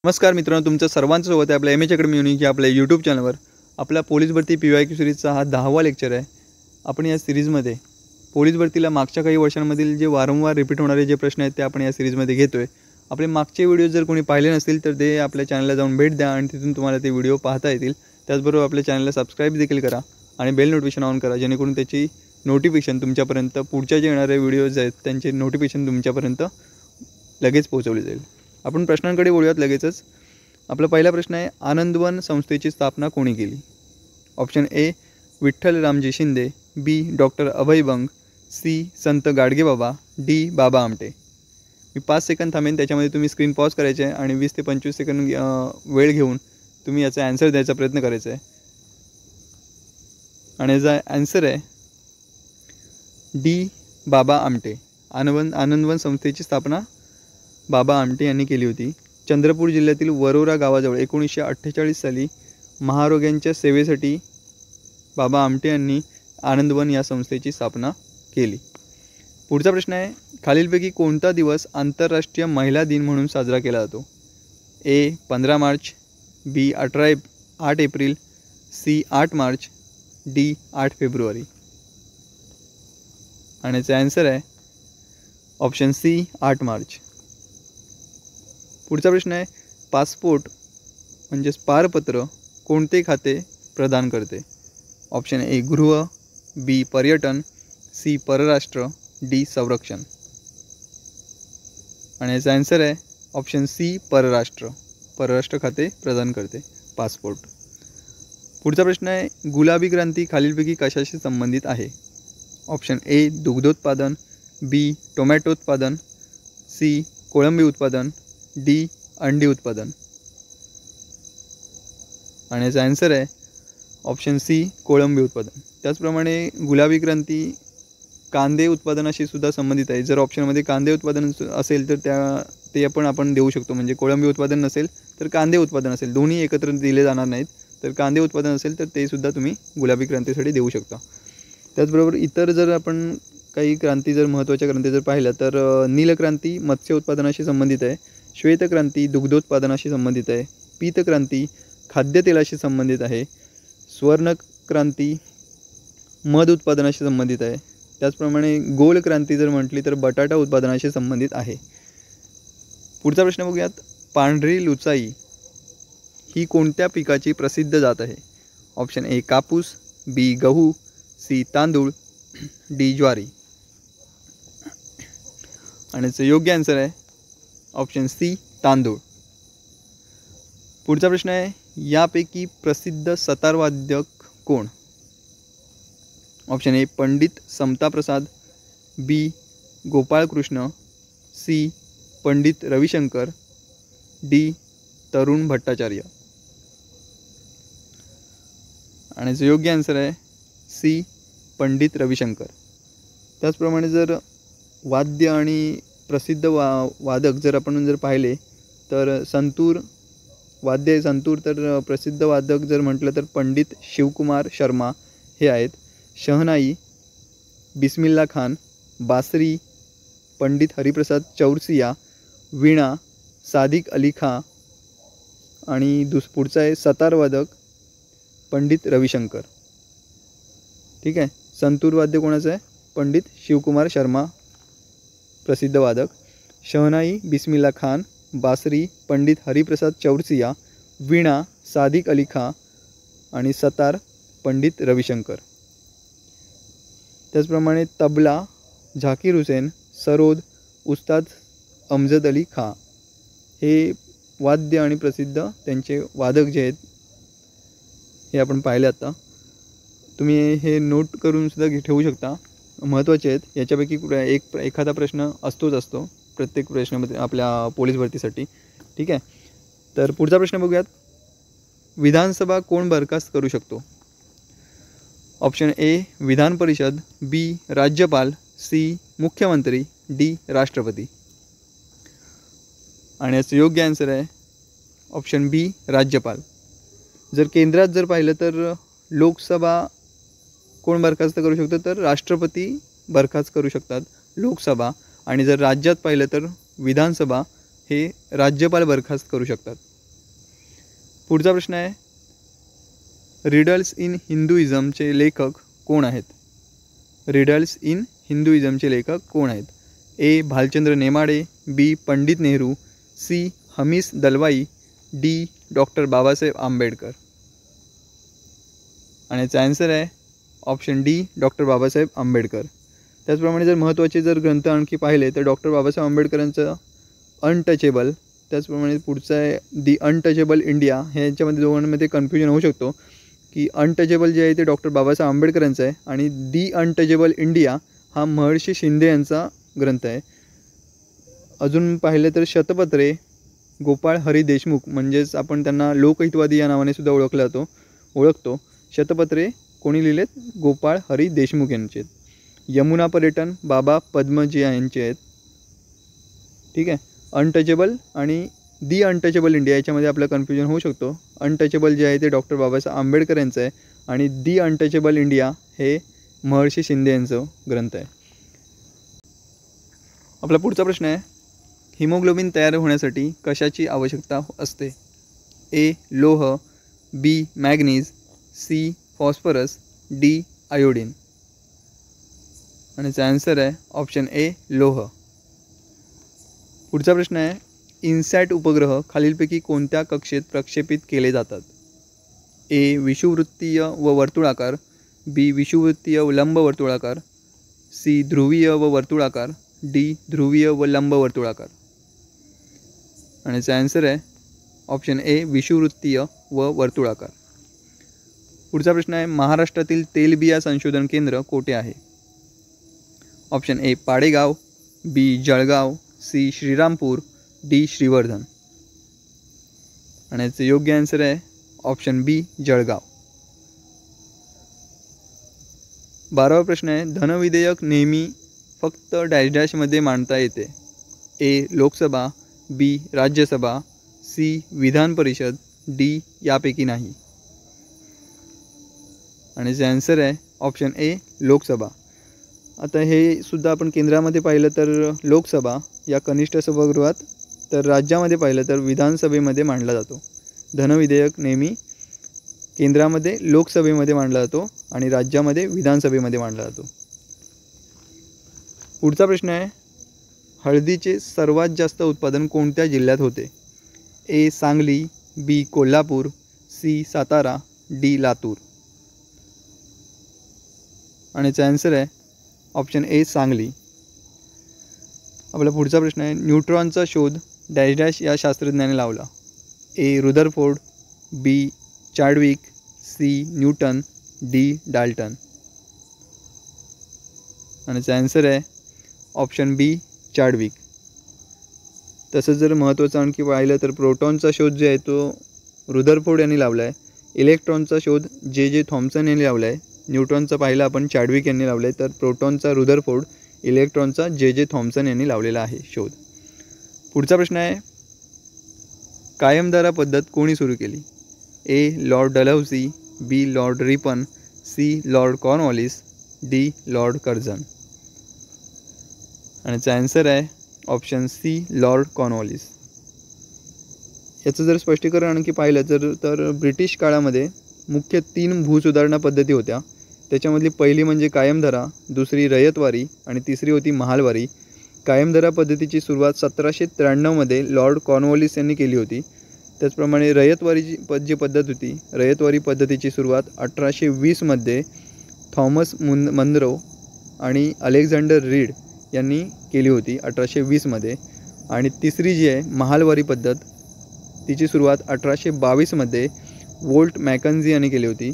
नमस्कार मित्रांनो, तुमचं सर्वांचं स्वागत आहे आपल्या एम एच अकॅडमी युनिक या आपल्या यूट्यूब चॅनलवर। आपल्या पोलीस भरती PYQ सिरीजचा हा 10वा लेक्चर आहे। आपण या सिरीजमध्ये पोलीस भरतीला मागच्या काही वर्षांमधील जे वारंवार रिपीट होणारे जे प्रश्न आहेत ते आपण या सिरीजमध्ये घेतोय। आपले मागचे व्हिडिओ जर कोणी पाहिले नसतील तर ते आपल्या चॅनलला जाऊन भेट द्या आणि तिथून तुम्हाला ते व्हिडिओ पाहता येतील। त्याचबरोबर आपल्या चॅनलला सबस्क्राइब देखील करा आणि बेल नोटिफिकेशन ऑन करा, जेणेकरून त्याची नोटिफिकेशन तुमच्यापर्यंत पुढचे जे येणारे व्हिडिओज आहेत त्यांचे नोटिफिकेशन तुमच्यापर्यंत लगेच पोहोचवले जाईल। आपण प्रश्नांकडे वळूयात लगेचच। आपला पहिला प्रश्न आहे, आनंदवन संस्थेची स्थापना कोणी केली? Option A Vitthal Ramji Shinde, B doctor Abhay Bang, C संत गाडगेबाबा, डी बाबा आमटे। मी 5 सेकंद थांबेन, त्याच्यामध्ये तुम्ही स्क्रीन पॉज करायचे आहे आणि 20 ते 25 सेकंद वेळ घेऊन तुम्ही याचा आन्सर द्यायचा प्रयत्न करायचा आहे। आणि याचा आन्सर आहे डी बाबा आमटे। आनंदवन संस्थेची स्थापना बाबा आमटे यांनी केली होती। चंद्रपूर जिल्ह्यातील वरोरा गावाजवळ 1948 साली महारोग्यांच्या सेवेसाठी बाबा आमटे यांनी आनंदवन या संस्थेची स्थापना केली। पुढचा प्रश्न आहे, खालीलपैकी कोणता दिवस आंतरराष्ट्रीय महिला दिन म्हणून साजरा केला जातो? A 15 March, B 8 April, C 8 March, D 8 फेब्रुवारी। आणि याचा आन्सर आहे ऑप्शन सी 8 मार्च। पुढचा प्रश्न आहे, पासपोर्ट म्हणजेच पारपत्र कोणते खाते प्रदान करते? ऑप्शन ए गृह, बी पर्यटन, सी परराष्ट्र, डी संरक्षण। आणि याचा आन्सर आहे ऑप्शन सी परराष्ट्र खाते प्रदान करते पासपोर्ट। पुढचा प्रश्न आहे, गुलाबी क्रांती खालीलपैकी कशाशी संबंधित आहे? ऑप्शन ए दुग्धोत्पादन, बी टोमॅटो उत्पादन, सी कोळंबी उत्पादन, डी अंडी उत्पादन। आणि याचा आन्सर आहे ऑप्शन सी कोळंबी उत्पादन। त्याचप्रमाणे गुलाबी क्रांती कांदे उत्पादनाशी सुद्धा संबंधित आहे। जर ऑप्शनमध्ये कांदे उत्पादन असेल तर ते आपण देऊ शकतो, म्हणजे कोळंबी उत्पादन नसेल तर कांदे उत्पादन असेल, दोन्ही एकत्र दिले जाणार नाहीत। तर कांदे उत्पादन असेल तर ते सुद्धा तुम्ही गुलाबी क्रांतीसाठी देऊ शकता। त्याचबरोबर इतर जर आपण काही क्रांती जर महत्त्वाच्या क्रांती जर पाहिल्या तर नीलक्रांती मत्स्य उत्पादनाशी संबंधित आहे, श्वेतक्रांती दुग्धोत्पादनाशी संबंधित आहे, पीतक्रांती खाद्यतेलाशी संबंधित आहे, स्वर्णक्रांती मध उत्पादनाशी संबंधित आहे, त्याचप्रमाणे गोल क्रांती जर म्हटली तर बटाटा उत्पादनाशी संबंधित आहे। पुढचा प्रश्न बघूयात, पांढरी लुचाई ही कोणत्या पिकाची प्रसिद्ध जात आहे? ऑप्शन ए कापूस, बी गहू, सी तांदूळ, डी ज्वारी। आणि याचं योग्य आन्सर आहे ऑप्शन सी तांदूळ। पुढचा प्रश्न आहे, यापैकी प्रसिद्ध सतारवादक कोण? Option A Pandit Samtaprasad, B Gopalkrishna, C Pandit Ravishankar, D Tarun Bhattacharya. आणि याचं योग्य आन्सर आहे सी पंडित रविशंकर। त्याचप्रमाणे जर वाद्य आणि प्रसिद्ध वादक जर आपण जर पाहिले तर संतूर वाद्य आहे संतूर, तर प्रसिद्ध वादक जर म्हटलं तर पंडित शिवकुमार शर्मा हे आहेत। शहनाई बिस्मिल्ला खान, बासरी पंडित हरिप्रसाद चौरसिया, वीणा सादिक अली खां, आणि पुढचा आहे सतारवादक पंडित रविशंकर। ठीक आहे, संतूर वाद्य कोणाचं आहे? पंडित शिवकुमार शर्मा प्रसिद्ध वादक, शहनाई बिस्मिल्ला खान, बासरी पंडित हरिप्रसाद चौरसिया, वीणा सादिक अली खां आणि सतार पंडित रविशंकर। त्याचप्रमाणे तबला झाकीर हुसेन, सरोद उस्ताद अमजद अली खां हे वाद्य आणि प्रसिद्ध त्यांचे वादक जे आहेत हे आपण पाहिले। आता तुम्ही हे नोट करून सुद्धा ठेवू शकता, महत्त्वाचे आहेत। याच्यापैकी एखादा प्रश्न असतो प्रत्येक प्रश्नामध्ये आपल्या पोलीस भरतीसाठी। ठीक आहे, तर पुढचा प्रश्न बघूयात, विधानसभा कोण बरखास्त करू शकतो? ऑप्शन ए विधान परिषद, बी राज्यपाल, सी मुख्यमंत्री, डी राष्ट्रपती। आणि याचं योग्य आन्सर आहे ऑप्शन बी राज्यपाल। जर केंद्रात जर पाहिलं तर लोकसभा कोण बरखास्त करू शकतो? तर राष्ट्रपती बरखास्त करू शकतात लोकसभा, आणि जर राज्यात पाहिलं तर विधानसभा हे राज्यपाल बरखास्त करू शकतात. पुढचा प्रश्न आहे, रिडल्स इन हिंदुइझमचे लेखक कोण आहेत? रिडल्स इन हिंदुइझमचे लेखक कोण आहेत? A. Bhalchandra Nemade, B. Pandit Nehru, C. Hamid Dalwai, D. Doctor Babasaheb Ambedkar. आणि याचा आन्सर आहे option D, doctor Babasaheb Ambedkar. त्याचप्रमाणे जर महत्त्वाचे जर ग्रंथ आणखी पाहिले तर डॉक्टर बाबासाहेब आंबेडकरांचं अनटचेबल, त्याचप्रमाणे पुढचं आहे दी अनटचेबल इंडिया. हे यांच्यामध्ये दोघांमध्ये कन्फ्युजन होऊ शकतो की अनटचेबल जे आहे ते डॉक्टर बाबासाहेब आंबेडकरांचं आहे आणि दी अनटचेबल इंडिया हा महर्षी शिंदे यांचा ग्रंथ आहे. अजून पाहिलं तर शतपत्रे गोपाळ हरी देशमुख, म्हणजेच आपण त्यांना लोकहितवादी या नावाने सुद्धा ओळखतो. शतपत्रे कोणी लिहिलेत? गोपाळ हरी देशमुख यांचे. यमुना पर्यटन बाबा पद्मजी यांचे आहेत. ठीक आहे. अनटचेबल आणि दी अनटचेबल इंडिया याच्यामध्ये आपलं कन्फ्युजन होऊ शकतो. अनटचेबल जे आहे ते डॉक्टर बाबासाहेब आंबेडकर यांचं आहे आणि दी अनटचेबल इंडिया हे महर्षी शिंदे यांचं ग्रंथ आहे. आपला पुढचा प्रश्न आहे, हिमोग्लोबिन तयार होण्यासाठी कशाची आवश्यकता असते? ए. लोह, B. Manganese, C. Phosphorus, D. Iodine. आणि याचा आन्सर आहे ऑप्शन ए. लोह. पुढचा प्रश्न आहे, इन्सॅट उपग्रह खालीलपैकी कोणत्या कक्षेत प्रक्षेपित केले जातात? ए. विषुववृत्तीय व वर्तुळाकार, बी. विषुववृत्तीय व लंब वर्तुळाकार, सी. ध्रुवीय व वर्तुळाकार, डी. ध्रुवीय व लंब वर्तुळाकार. आणि याचा आन्सर आहे ऑप्शन ए. विषुववृत्तीय व वर्तुळाकार. पुढचा प्रश्न आहे, महाराष्ट्रातील तेलबिया संशोधन केंद्र कोठे आहे? Option A. Padegaon, B. Jalgaon, C. Shrirampur, D. Shrivardhan. आणि याचं योग्य आन्सर आहे ऑप्शन बी. जळगाव. 12वा प्रश्न आहे, धनविधेयक नेहमी फक्त डॅश डॅशमध्ये मांडता येते? ए. लोकसभा, बी. राज्यसभा, सी. विधान परिषद, डी. यापैकी नाही. आणि याचे आन्सर आहे ऑप्शन ए. लोकसभा. आता हे सुद्धा आपण केंद्रामध्ये पाहिलं तर लोकसभा या कनिष्ठ सभागृहात, तर राज्यामध्ये पाहिलं तर विधानसभेमध्ये मांडला जातो. धनविधेयक नेहमी केंद्रामध्ये लोकसभेमध्ये मांडला जातो आणि राज्यामध्ये विधानसभेमध्ये मांडला जातो. पुढचा प्रश्न आहे, हळदीचे सर्वात जास्त उत्पादन कोणत्या जिल्ह्यात होते? ए. सांगली, बी. कोल्हापूर, सी. सातारा, डी. लातूर. आणि याचा आन्सर आहे ऑप्शन ए. सांगली. आपला पुढचा प्रश्न आहे, न्यूट्रॉनचा शोध डॅश डॅश या शास्त्रज्ञाने लावला? ए. रुदरफोर्ड, बी. Chadwick, C. Newton, D. Dalton. आणि याचा आन्सर आहे ऑप्शन बी. चार्डविक. तसंच जर महत्त्वाचं आणखी पाहिलं तर प्रोटॉनचा शोध जे आहे तो रुदरफोर्ड यांनी लावला आहे. इलेक्ट्रॉनचा शोध जे थॉम्सन यांनी लावला आहे. न्यूटॉनचा पाहिला आपण चार्डविक यांनी लावला आहे, तर प्रोटॉनचा रुदरफोर्ड, इलेक्ट्रॉनचा जे थॉम्सन यांनी लावलेला आहे शोध. पुढचा प्रश्न आहे, कायमधारा पद्धत कोणी सुरू केली? A. Lord Dalhousie, B. Lord Ripon, C. Lord Cornwallis, D. Lord Curzon. आणि याचा आन्सर आहे ऑप्शन सी. Lord Cornwallis. याचं जर स्पष्टीकरण आणखी पाहिलं तर ब्रिटिश काळामध्ये मुख्य 3 भूसुधारणा पद्धती होत्या. त्याच्यामधली पहिली म्हणजे कायमधारा, दुसरी रयतवारी आणि तिसरी होती महालवारी. कायमधारा पद्धतीची सुरुवात 1793मध्ये लॉर्ड कॉर्नवॉलिस यांनी केली होती. त्याचप्रमाणे रयतवारीची जी पद्धत होती, रयतवारी पद्धतीची सुरुवात 1820मध्ये थॉमस मनरो आणि अलेक्झांडर रीड यांनी केली होती 1820मध्ये. आणि तिसरी जी आहे महालवारी पद्धत, तिची सुरुवात 1822मध्ये वोल्ट मॅकन्झी यांनी केली होती.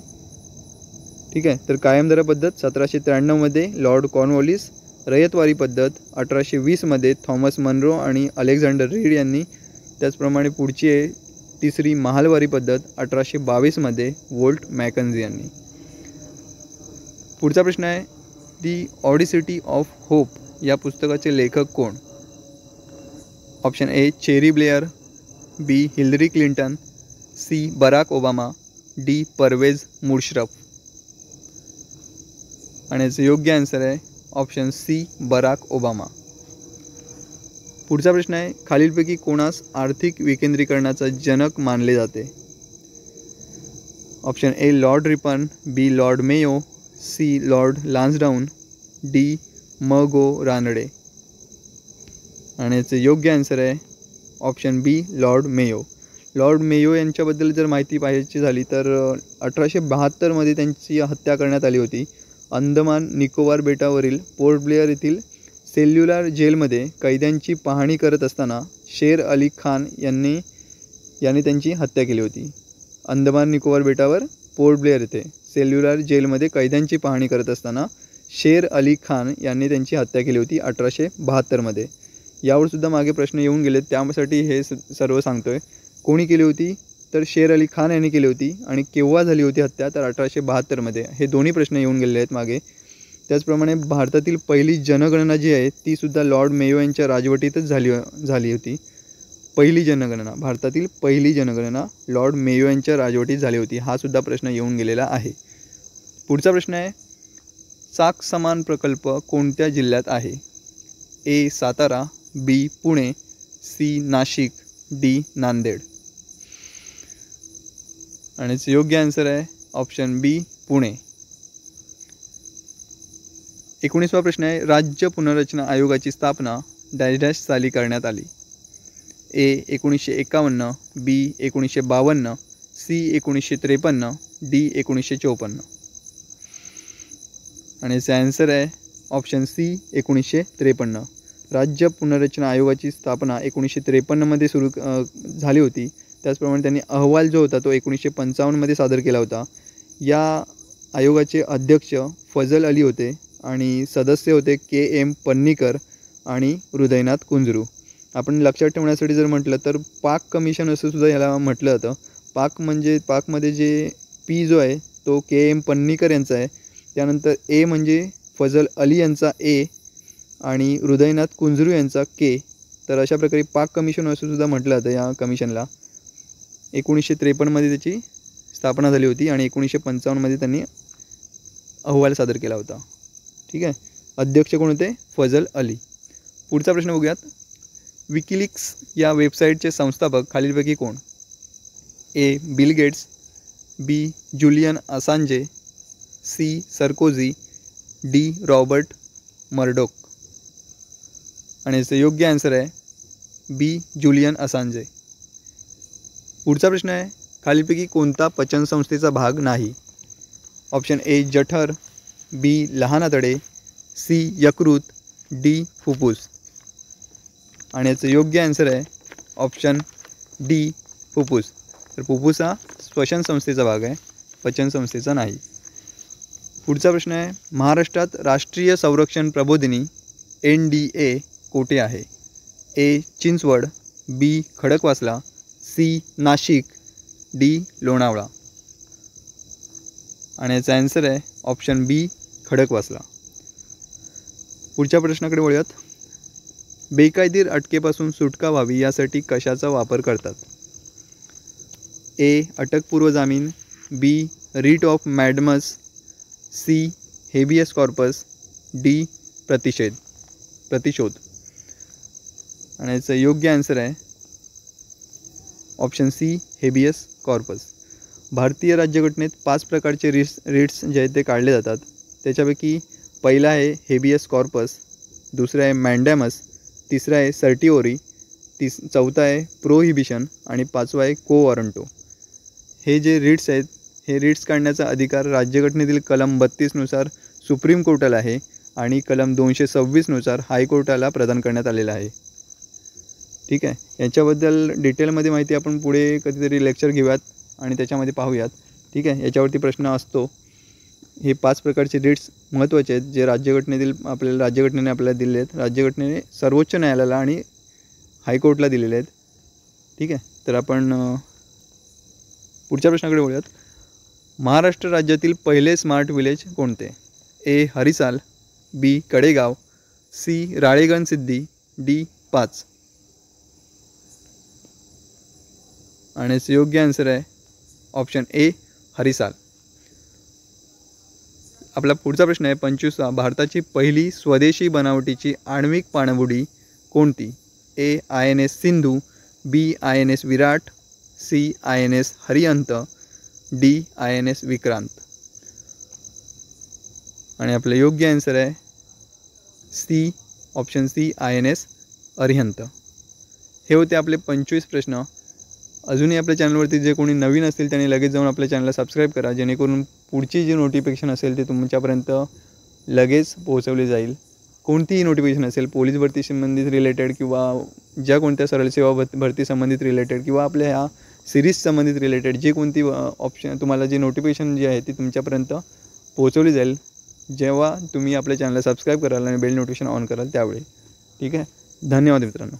ठीक आहे. तर कायमधारा पद्धत 1793मध्ये लॉर्ड कॉर्नवॉलिस, रयतवारी पद्धत 1820मध्ये थॉमस मनरो आणि अलेक्झांडर रीड यांनी, त्याचप्रमाणे पुढची आहे तिसरी महालवारी पद्धत 1822मध्ये वोल्ट मॅकन्झी यांनी. पुढचा प्रश्न आहे, दी ऑडिसिटी ऑफ होप या पुस्तकाचे लेखक कोण? Option A. Cherie Blair, B. Hillary Clinton, C. Barack Obama, D. Pervez Musharraf. आणि याचं योग्य आन्सर आहे ऑप्शन सी. Barack Obama. पुढचा प्रश्न आहे, खालीलपैकी कोणास आर्थिक विकेंद्रीकरणाचा जनक मानले जाते? Option A Lord Ripon, B Lord Mayo, C Lord Lansdowne, D M G Ranade. आणि याचं योग्य आन्सर आहे option B Lord Mayo. Lord Mayo यांच्याबद्दल जर माहिती पाहायची झाली तर 1872मध्ये त्यांची हत्या करण्यात आली होती. अंदमान निकोबार बेटावरील पोर्ट ब्लेअर येथील सेल्युलर जेलमध्ये कैद्यांची पाहणी करत असताना शेर अली खान यांनी त्यांची हत्या केली होती. अंदमान निकोबार बेटावर पोर्ट ब्लेअर येथे सेल्युलर जेलमध्ये कैद्यांची पाहणी करत असताना शेर अली खान यांनी त्यांची हत्या केली होती 1872मध्ये. यावर सुद्धा मागे प्रश्न येऊन गेले, त्यासाठी हे सर्व सांगतोय. कोणी केली होती तर शेर अली खान यांनी केली होती. आणि केव्हा झाली होती हत्या तर 1872मध्ये. हे दोन्ही प्रश्न येऊन गेलेले आहेत मागे. त्याचप्रमाणे भारतातील पहिली जनगणना जी आहे ती सुद्धा लॉर्ड मेयो यांच्या राजवटीतच झाली होती. पहिली जनगणना, भारतातील पहिली जनगणना लॉर्ड मेयो यांच्या राजवटीत झाली होती. हा सुद्धा प्रश्न येऊन गेलेला आहे. पुढचा प्रश्न आहे, चाक समान प्रकल्प कोणत्या जिल्ह्यात आहे? ए सातारा, बी पुणे, सी नाशिक, डी नांदेड. आणि योग्य आन्सर आहे ऑप्शन बी पुणे. 19वा प्रश्न आहे, राज्य पुनर्रचना आयोगाची स्थापना डॅश डॅश साली करण्यात आली? ए 1951, बी 1952, सी 1953, डी 1954. आणि याचे आन्सर आहे ऑप्शन सी 1953. राज्य पुनर्रचना आयोगाची स्थापना 1953मध्ये सुरू झाली होती. त्याचप्रमाणे त्यांनी अहवाल जो होता तो 1955मध्ये सादर केला होता. या आयोगाचे अध्यक्ष फजल अली होते आणि सदस्य होते के.एम. पन्नीकर आणि हृदयनाथ कुंजरू. आपण लक्षात ठेवण्यासाठी जर म्हटलं तर पाक कमिशन असं सुद्धा याला म्हटलं जातं. पाकमध्ये जे पी जो आहे तो के.एम. पन्नीकर यांचा आहे. त्यानंतर ए म्हणजे फजल अली यांचा ए आणि हृदयनाथ कुंजरू यांचा के. तर अशा प्रकारे पाक कमिशन असं सुद्धा म्हटलं जातं या कमिशनला. 1953मध्ये त्याची स्थापना झाली होती आणि 1955मध्ये त्यांनी अहवाल सादर केला होता. ठीक आहे. अध्यक्ष कोण होते? फजल अली. पुढचा प्रश्न बघूयात. विकिलीक्स या वेबसाईटचे संस्थापक खालीलपैकी कोण? ए बिल गेट्स, बी जुलियन असांजे, सी सर्कोझी, डी रॉबर्ट मर्डोक. आणि याचं योग्य आन्सर आहे बी जुलियन असांजे. पुढचा प्रश्न आहे, खालीलपैकी कोणता पचन संस्थेचा भाग नाही? ऑप्शन ए जठर, बी लहान आतडे, सी यकृत, डी फुफ्फुस. आणि याचं योग्य आन्सर आहे ऑप्शन डी फुफ्फुस. तर फुफ्फुस हा श्वसन संस्थेचा भाग आहे, पचन संस्थेचा नाही. पुढचा प्रश्न आहे, महाराष्ट्रात राष्ट्रीय संरक्षण प्रबोधिनी NDA कोठे आहे? ए चिंचवड, बी खडकवासला, सी नाशिक, डी लोणावळा. आणि याचा आन्सर आहे ऑप्शन बी खडकवासला. पुढच्या प्रश्नाकडे वळूयात. बेकायदेशीर अटकेपासून सुटका व्हावी यासाठी कशाचा वापर करतात? ए अटकपूर्व जामीन, B writ of mandamus, C habeas corpus, D प्रतिशोध. आणि याचं योग्य आन्सर आहे ऑप्शन सी हेबियस कॉर्पस. भारतीय राज्यघटनेत 5 प्रकारचे रिट्स जे आहेत ते काढले जातात. त्याच्यापैकी पहिला आहे हेबियस कॉर्पस, दुसरा आहे मॅन्डॅमस, तिसरा आहे सर्टिओरी, चौथा आहे प्रोहिबिशन आणि पाचवा आहे को वॉरंटो. हे जे रिट्स आहेत हे रिट्स काढण्याचा अधिकार राज्यघटनेतील कलम 32नुसार सुप्रीम कोर्टाला आहे आणि कलम 226नुसार हायकोर्टाला प्रदान करण्यात आलेला आहे. ठीक आहे. याच्याबद्दल डिटेलमध्ये माहिती आपण पुढे कधीतरी लेक्चर घेऊयात आणि त्याच्यामध्ये पाहूयात. ठीक आहे. याच्यावरती प्रश्न असतो. हे 5 प्रकारचे रिट्स महत्त्वाचे आहेत जे राज्यघटनेने आपल्याला दिले आहेत. राज्यघटनेने सर्वोच्च न्यायालयाला आणि हायकोर्टला दिलेले आहेत. ठीक आहे. तर आपण पुढच्या प्रश्नाकडे वळूयात. महाराष्ट्र राज्यातील पहिले स्मार्ट विलेज कोणते? ए हरिसाल, बी कडेगाव, सी राळेगणसिद्धी, डी 5. आणि योग्य आन्सर आहे ऑप्शन ए हरिसाल. आपला पुढचा प्रश्न आहे 25वा. भारताची पहिली स्वदेशी बनावटीची आण्विक पाणबुडी कोणती? A. INS Sindhu, B. INS Virat, C. INS हरिहंत, D. INS Vikrant. आणि आपलं योग्य आन्सर आहे C, option C, INS Arihant. हे होते आपले 25 प्रश्न. अजूनही आपल्या चॅनलवरती जे कोणी नवीन असतील त्यांनी लगेच जाऊन आपल्या चॅनलला सबस्क्राईब करा, जेणेकरून पुढची जी नोटिफिकेशन असेल ते तुमच्यापर्यंत लगेच पोहोचवली जाईल. कोणतीही नोटिफिकेशन असेल, पोलीस भरती संबंधित रिलेटेड किंवा ज्या कोणत्या सरळ सेवा भरती संबंधित रिलेटेड किंवा आपल्या ह्या सिरीज संबंधित रिलेटेड जे कोणती ऑप्शन तुम्हाला जी नोटिफिकेशन जी आहे ती तुमच्यापर्यंत पोहोचवली जाईल जेव्हा तुम्ही आपल्या चॅनलला सबस्क्राईब कराल आणि बेल नोटिफिकेशन ऑन कराल त्यावेळी. ठीक आहे. धन्यवाद मित्रांनो.